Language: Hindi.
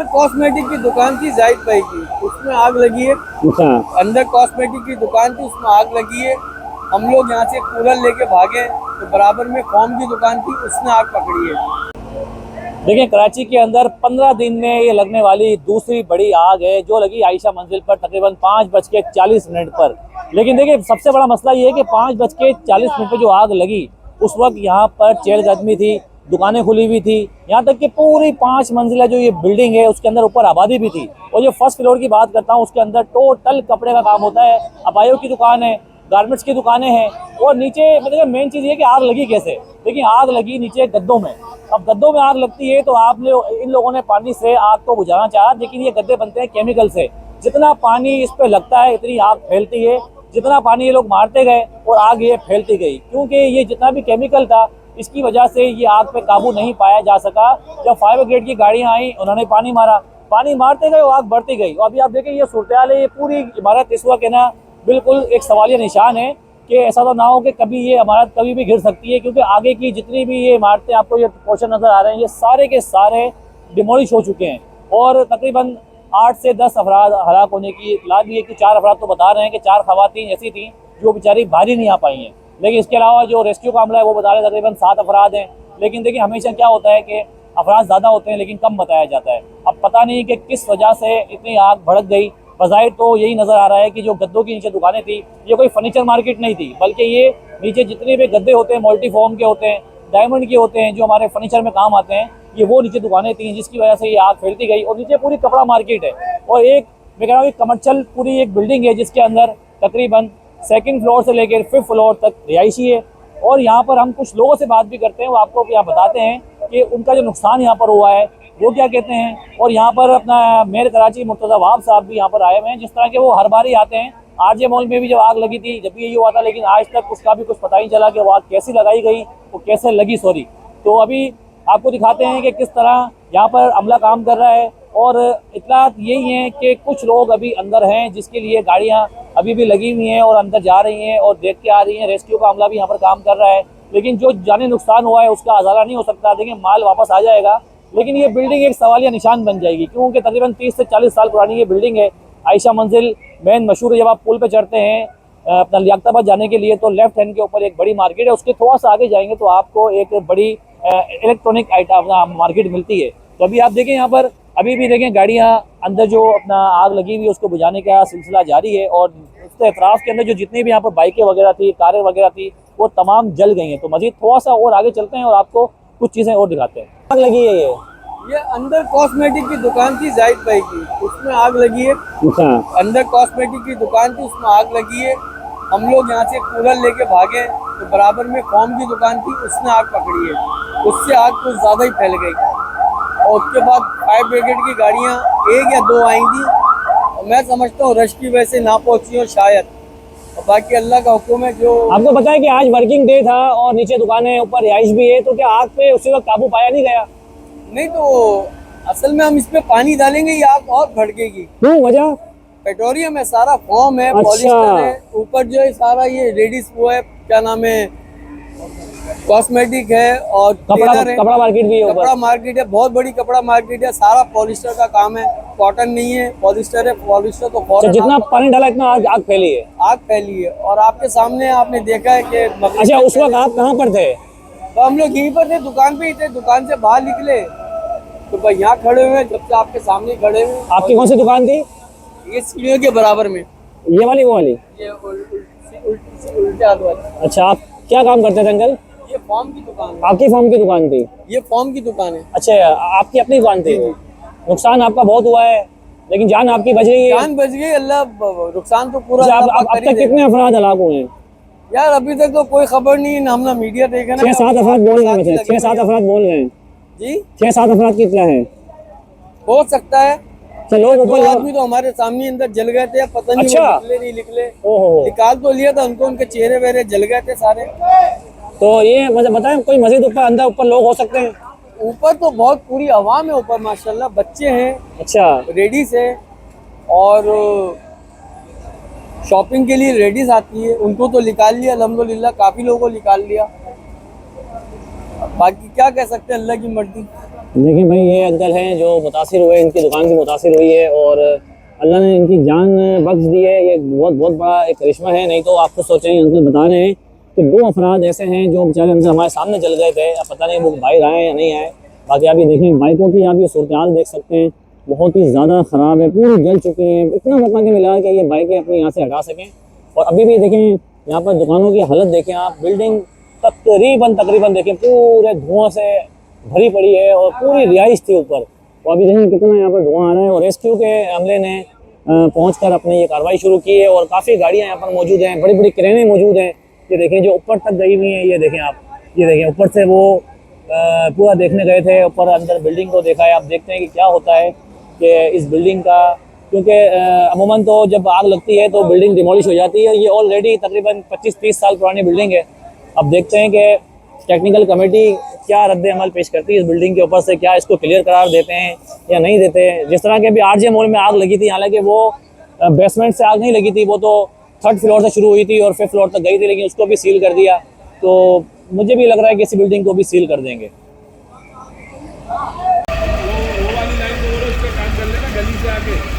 कॉस्मेटिक की दुकान थी जाहिद भाई की, उसमें आग लगी है। अच्छा। अंदर कॉस्मेटिक की दुकान थी, उसमें आग लगी है। हम लोग यहाँ से कूलर लेके भागे तो बराबर में फोम की दुकान थी, उसने आग पकड़ी है। देखिए, कराची के अंदर 15 दिन में ये लगने वाली दूसरी बड़ी आग है जो लगी आयशा मंजिल पर तकरीबन 5:40 पर। लेकिन देखिए, सबसे बड़ा मसला ये है कि 5:40 पर जो आग लगी उस वक्त यहाँ पर चहलकदमी थी, दुकानें खुली हुई थी, यहाँ तक कि पूरी 5 मंजिला जो ये बिल्डिंग है उसके अंदर ऊपर आबादी भी थी। और जो फर्स्ट फ्लोर की बात करता हूँ उसके अंदर टोटल कपड़े का काम होता है, अबायों की दुकान है, गारमेंट्स की दुकानें हैं। और नीचे मतलब मेन चीज़ ये कि आग लगी कैसे। देखिए, आग लगी नीचे गद्दों में। अब गद्दों में आग लगती है तो आपने इन लोगों ने पानी से आग को बुझाना चाहा, लेकिन ये गद्दे बनते हैं केमिकल से। जितना पानी इस पे लगता है इतनी आग फैलती है। जितना पानी ये लोग मारते गए और आग ये फैलती गई, क्योंकि ये जितना भी केमिकल था इसकी वजह से ये आग पे काबू नहीं पाया जा सका। जब फायर ब्रिगेड की गाड़ियां आई, उन्होंने पानी मारा, पानी मारते गए, वो आग बढ़ती गई। और अभी आप देखें ये सूरत हाल है, ये पूरी इमारत इस वक्त है ना बिल्कुल एक सवालिया निशान है कि ऐसा तो ना हो कि कभी ये इमारत कभी भी गिर सकती है, क्योंकि आगे की जितनी भी ये इमारतें आपको ये पोर्शन नजर आ रहे हैं ये सारे के सारे डिमोलिश हो चुके हैं। और तकरीबन 8 से 10 अफराद हलाक होने की इतला भी है कि 4 अफराद तो बता रहे हैं कि 4 खवातीन ऐसी थी जो बेचारी बाहर ही नहीं आ पाई हैं। लेकिन इसके अलावा जो रेस्क्यू का अमला है वो बता रहे तकरीबन 7 अफराद हैं। लेकिन देखिए, हमेशा क्या होता है कि अफराद ज़्यादा होते हैं लेकिन कम बताया जाता है। अब पता नहीं कि किस वजह से इतनी आग भड़क गई। बज़ाहिर तो यही नज़र आ रहा है कि जो गद्दों की नीचे दुकानें थी ये कोई फर्नीचर मार्केट नहीं थी, बल्कि ये नीचे जितने भी गद्दे होते हैं मल्टी फॉर्म के होते हैं, डायमंड के होते हैं, जो हमारे फर्नीचर में काम आते हैं, ये वो नीचे दुकानें थी जिसकी वजह से ये आग फैलती गई। और नीचे पूरी कपड़ा मार्केट है और एक मैं कह रहा हूँ कमर्शियल पूरी एक बिल्डिंग है जिसके अंदर तकरीबन 2nd फ्लोर से लेकर 5th फ्लोर तक रिहायशी है। और यहाँ पर हम कुछ लोगों से बात भी करते हैं, वो आपको यहाँ बताते हैं कि उनका जो नुकसान यहाँ पर हुआ है वो क्या कहते हैं। और यहाँ पर अपना मेयर कराची मुर्तज़ा वहाब साहब भी यहाँ पर आए हुए हैं, जिस तरह के वो हर बार ही आते हैं। आरजे मॉल में भी जब आग लगी थी जब भी यही हुआ था, लेकिन आज तक उसका भी कुछ पता ही चला कि वो आग कैसी लगाई गई, वो कैसे लगी। तो अभी आपको दिखाते हैं कि किस तरह यहाँ पर अमला काम कर रहा है। और इतलात यही है कि कुछ लोग अभी अंदर हैं जिसके लिए गाड़ियाँ अभी भी लगी हुई हैं और अंदर जा रही हैं और देख के आ रही हैं। रेस्क्यू का अमला भी यहाँ पर काम कर रहा है, लेकिन जो जाने नुकसान हुआ है उसका अजाला नहीं हो सकता। देखिए, माल वापस आ जाएगा, लेकिन ये बिल्डिंग एक सवालिया निशान बन जाएगी, क्योंकि तकरीबन 30 से 40 साल पुरानी ये बिल्डिंग है। आयशा मंजिल मेन मशहूर है। जब आप पुल पे चढ़ते हैं अपना लियाकताबाद जाने के लिए तो लेफ्ट हैंड के ऊपर एक बड़ी मार्केट है, उसके थोड़ा सा आगे जाएंगे तो आपको एक बड़ी इलेक्ट्रॉनिक आइटम अपना मार्केट मिलती है। तो अभी आप देखें यहाँ पर अभी भी देखें गाड़ियाँ अंदर जो अपना आग लगी हुई है उसको बुझाने का सिलसिला जारी है। और उसके अतराफ के अंदर जो जितनी भी यहाँ पर बाइकें वगैरह थी, कारें वगैरह थी, वो तमाम जल गई हैं। तो मजीद थोड़ा सा और आगे चलते हैं और आपको कुछ चीज़ें और दिखाते हैं। आग लगी है ये अंदर कॉस्मेटिक की दुकान थी जाहिद भाई की, उसमें आग लगी है। अंदर कॉस्मेटिक की दुकान थी, उसमें आग लगी है। हम लोग यहाँ से कूलर लेके भागे तो बराबर में फोम की दुकान थी, उसने आग पकड़ी है। उससे आग कुछ ज़्यादा ही फैल गई और उसके बाद फायर ब्रिगेड की गाड़ियाँ 1 या 2 आई थी। और मैं समझता हूँ रश की वजह से ना पहुँची हो शायद, और बाकी अल्लाह का हुक्म है। जो आपको पता है कि आज वर्किंग डे था और नीचे दुकानें ऊपर रिहाइश भी है, तो क्या आग पे उसी वक्त काबू पाया नहीं गया? नहीं, तो असल में हम इस पे पानी डालेंगे ये आग और भड़केगी। क्यों, वजह? पेट्रोलियम है, सारा फॉर्म है, अच्छा। पॉलिस्टर है, ऊपर जो है सारा ये रेडिस वो है, क्या नाम है, कॉस्मेटिक है और कपड़ा मार्केट भी है। कपड़ा मार्केट है, बहुत बड़ी कपड़ा मार्केट है। सारा पॉलिस्टर का काम है, कॉटन नहीं है, पॉलिस्टर है। पॉलिस्टर तो अच्छा, जितना पानी डाला इतना आग फैली है। आग फैली है। और आपके सामने आपने देखा है कि अच्छा, उस वक्त आप कहाँ पर थे? तो हम लोग यहीं पर थे, दुकान पे ही थे। दुकान से बाहर निकले तो भाई यहाँ खड़े हुए, जब से आपके सामने खड़े हुए। आपकी कौन सी दुकान थी? ये सीढ़ियों के बराबर में, ये वाली वो वाली? ये उल्टे हाथ वाली। अच्छा, आप क्या काम करते थे अंकल? ये फॉर्म की दुकान है। आपकी फॉर्म की दुकान थी? ये फॉर्म की दुकान है। अच्छा, आपकी अपनी दुकान थी। नुकसान आपका बहुत हुआ है लेकिन जान आपकी बच गई है। जान बच गई, अल्लाह। नुकसान तो पूरा। अब तक कितने अफराद हलाक हुए हैं? यार अभी तक तो कोई खबर नहीं है, हम ना मीडिया देखा ना। 6-7 अफराद बोल रहे हैं। 6-7 अफराद बोल रहे हैं जी। 6-7 अफराद कितना है? हो सकता है। चलो, दो आदमी तो हमारे सामने अंदर जल गए थे, पता नहीं अच्छा। वो निकले नहीं निकले। ओहो। निकाल तो लिया था उनको, उनके चेहरे वेहरे जल गए थे सारे। तो ये मुझे बताएं, कोई मजीद ऊपर अंदर ऊपर लोग हो सकते हैं? ऊपर तो बहुत पूरी आवाम है ऊपर, माशाल्लाह। बच्चे हैं, अच्छा, लेडीज है, और शॉपिंग के लिए लेडीज आती है, उनको तो निकाल लिया अल्हम्दुलिल्लाह, काफी लोगों को निकाल लिया। बाकी क्या कह सकते हैं, अल्लाह की मर्जी। देखिए भाई, ये अंकल हैं जो मुतासिर हुए, इनकी दुकान की मुतासिर हुई है और अल्लाह ने इनकी जान बख्श दी है। ये बहुत बहुत बड़ा एक करिश्मा है। नहीं तो आप तो सोच रहे हैं, अंकल बता रहे हैं कि 2 अफराद ऐसे हैं जो बेचारे अंदर हमारे सामने जल गए थे। अब पता नहीं वो बाहर आए या नहीं आए। बाकी आप ये देखें, बाइकों की आप ये सूरत हाल देख सकते हैं, बहुत ही ज़्यादा ख़राब है, पूरी जल चुकी हैं। इतना मौका नहीं मिला कि ये बाइकें अपने यहाँ से हटा सकें। और अभी भी देखें यहाँ पर दुकानों की हालत देखें आप, बिल्डिंग तकरीबन देखें पूरे धुआं से भरी पड़ी है और पूरी रिहाइश थी ऊपर। तो अभी देखें कितना यहाँ पर धुआं आ रहा है और रेस्क्यू के अमले ने पहुंचकर अपने ये कार्रवाई शुरू की है और काफ़ी गाड़ियाँ यहाँ पर मौजूद हैं, बड़ी बड़ी क्रेनें मौजूद हैं। ये देखें जो ऊपर तक गई हुई हैं, ये देखें आप, ये देखें ऊपर से वो पूरा देखने गए थे, ऊपर अंदर बिल्डिंग को देखा है। आप देखते हैं कि क्या होता है कि इस बिल्डिंग का, क्योंकि अमूमन तो जब आग लगती है तो बिल्डिंग डिमोलिश हो जाती है। ये ऑलरेडी तकरीबन 25-30 साल पुरानी बिल्डिंग है। अब देखते हैं कि टेक्निकल कमेटी क्या रद्द अमल पेश करती है इस बिल्डिंग के ऊपर से, क्या इसको क्लियर करार देते हैं या नहीं देते हैं। जिस तरह के अभी आरजे मॉल में आग लगी थी, हालांकि वो बेसमेंट से आग नहीं लगी थी, वो तो 3rd फ्लोर से शुरू हुई थी और 5th फ्लोर तक गई थी, लेकिन उसको भी सील कर दिया। तो मुझे भी लग रहा है कि इस बिल्डिंग को भी सील कर देंगे। वो वाली लाइन तो वो लोग उस पे काम कर लेना गली से आके।